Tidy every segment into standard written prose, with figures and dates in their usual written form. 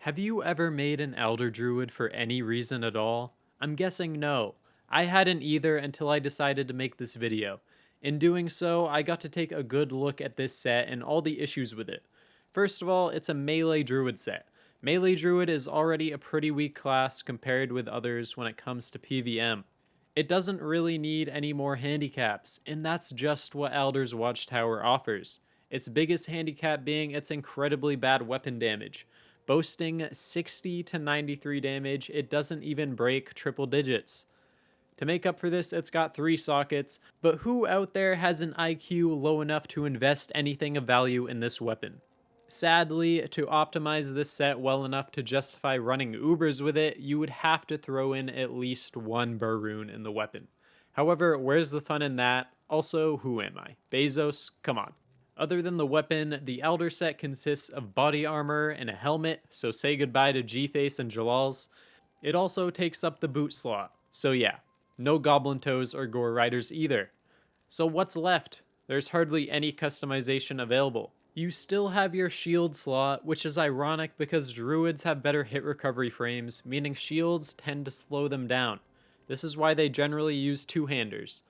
Have you ever made an Elder Druid for any reason at all? I'm guessing no. I hadn't either until I decided to make this video. In doing so, I got to take a good look at this set and all the issues with it. First of all, it's a melee druid set. Melee druid is already a pretty weak class compared with others when it comes to PvM. It doesn't really need any more handicaps, and that's just what Alder's Watchtower offers. Its biggest handicap being its incredibly bad weapon damage. Boasting 60 to 93 damage, it doesn't even break triple digits. To make up for this, it's got 3 sockets, but who out there has an IQ low enough to invest anything of value in this weapon? Sadly, to optimize this set well enough to justify running Ubers with it, you would have to throw in at least 1 Barun in the weapon. However, where's the fun in that? Also, who am I? Bezos? Come on. Other than the weapon, the Elder set consists of body armor and a helmet, so say goodbye to G-Face and Jalal's. It also takes up the boot slot, so yeah, no Goblin Toes or Gore Riders either. So what's left? There's hardly any customization available. You still have your shield slot, which is ironic because druids have better hit recovery frames, meaning shields tend to slow them down. This is why they generally use two-handers.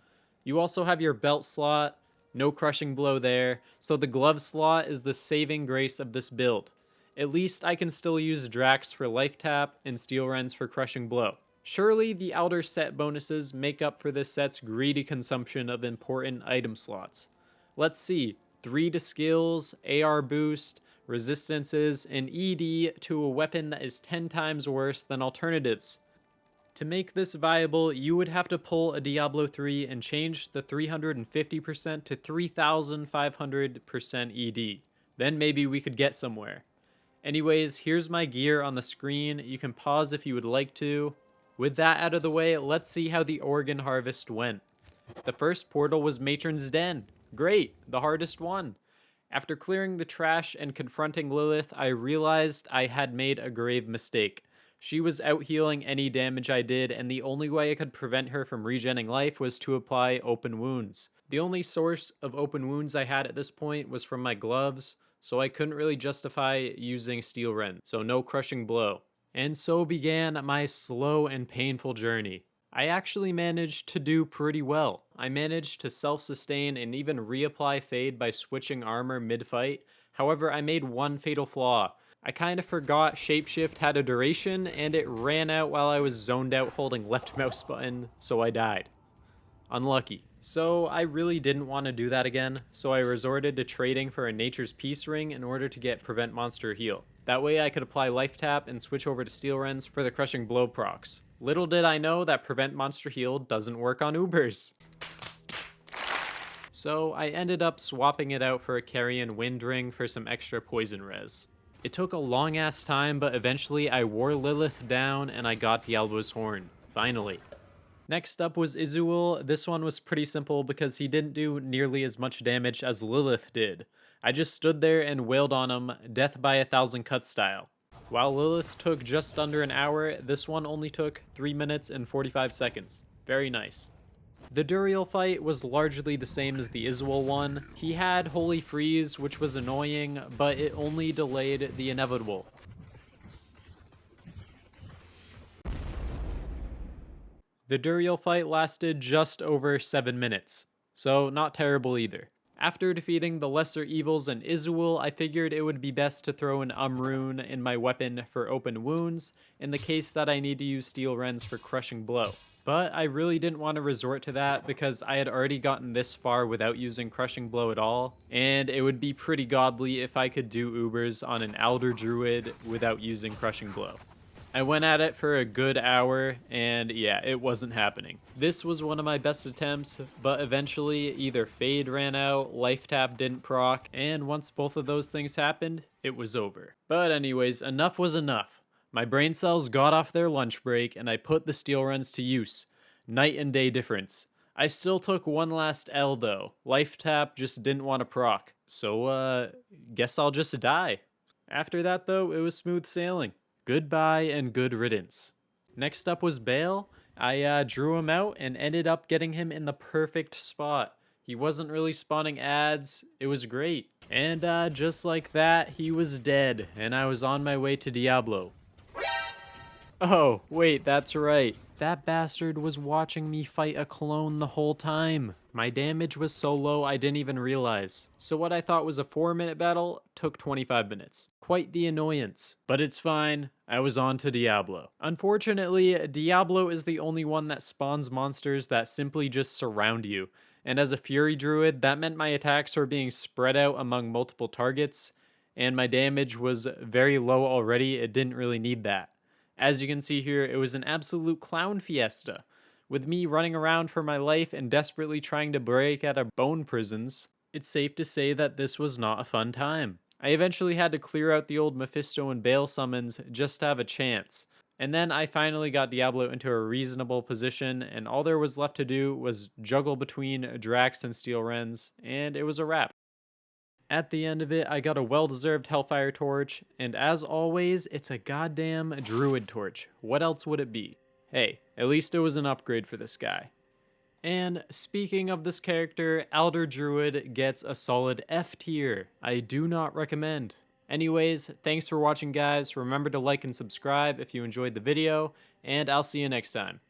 You also have your belt slot, no crushing blow there, so the glove slot is the saving grace of this build. At least I can still use Drax for life tap and Steel Rends for crushing blow. Surely the Elder set bonuses make up for this set's greedy consumption of important item slots. Let's see. 3 to skills, AR boost, resistances, and ED to a weapon that is 10 times worse than alternatives. To make this viable, you would have to pull a Diablo 3 and change the 350% to 3500% ED. Then maybe we could get somewhere. Anyways, here's my gear on the screen. You can pause if you would like to. With that out of the way, let's see how the Organ Harvest went. The first portal was Matron's Den. Great, the hardest one. After clearing the trash and confronting Lilith, I realized I had made a grave mistake. She was out healing any damage I did, and the only way I could prevent her from regenning life was to apply open wounds. The only source of open wounds I had at this point was from my gloves, so I couldn't really justify using Steel Rend, so no crushing blow. And so began my slow and painful journey. I actually managed to do pretty well. I managed to self-sustain and even reapply Fade by switching armor mid-fight. However, I made one fatal flaw. I kinda forgot Shapeshift had a duration, and it ran out while I was zoned out holding left mouse button, so I died. Unlucky. So I really didn't want to do that again, so I resorted to trading for a Nature's Peace ring in order to get Prevent Monster Heal. That way I could apply Life Tap and switch over to Steel Rends for the Crushing Blow procs. Little did I know that Prevent Monster Heal doesn't work on Ubers. So I ended up swapping it out for a Carrion Wind Ring for some extra poison res. It took a long ass time, but eventually I wore Lilith down and I got Diablo's Horn. Finally. Next up was Izul. This one was pretty simple because he didn't do nearly as much damage as Lilith did. I just stood there and wailed on him, death by 1,000 cuts style. While Lilith took just under an hour, this one only took 3 minutes and 45 seconds. Very nice. The Durial Fight was largely the same as the Izul one. He had Holy Freeze, which was annoying, but it only delayed the inevitable. The Durial Fight lasted just over 7 minutes, so not terrible either. After defeating the lesser evils and Izul, I figured it would be best to throw an rune in my weapon for open wounds, in the case that I need to use Steel Rends for crushing blow. But I really didn't want to resort to that because I had already gotten this far without using crushing blow at all, and it would be pretty godly if I could do Ubers on an Aldur Druid without using crushing blow. I went at it for a good hour, and yeah, it wasn't happening. This was one of my best attempts, but eventually either Fade ran out, Life Tap didn't proc, and once both of those things happened, it was over. But anyways, enough was enough. My brain cells got off their lunch break, and I put the Steel Rends to use. Night and day difference. I still took one last L though. Life Tap just didn't want to proc, so guess I'll just die. After that though, it was smooth sailing. Goodbye and good riddance. Next up was Bale. I drew him out and ended up getting him in the perfect spot. He wasn't really spawning ads. It was great. And just like that, he was dead, and I was on my way to Diablo. Oh, wait, that's right. That bastard was watching me fight a clone the whole time. My damage was so low I didn't even realize. So what I thought was a 4-minute battle took 25 minutes. Quite the annoyance. But it's fine, I was on to Diablo. Unfortunately, Diablo is the only one that spawns monsters that simply just surround you. And as a Fury Druid, that meant my attacks were being spread out among multiple targets, and my damage was very low already. It didn't really need that. As you can see here, it was an absolute clown fiesta, with me running around for my life and desperately trying to break out of bone prisons. It's safe to say that this was not a fun time. I eventually had to clear out the old Mephisto and Bale summons just to have a chance. And then I finally got Diablo into a reasonable position, and all there was left to do was juggle between Drax and Steel Rens, and it was a wrap. At the end of it, I got a well-deserved Hellfire Torch, and as always, it's a goddamn Druid Torch. What else would it be? Hey, at least it was an upgrade for this guy. And speaking of this character, Aldur Druid gets a solid F tier. I do not recommend. Anyways, thanks for watching guys. Remember to like and subscribe if you enjoyed the video, and I'll see you next time.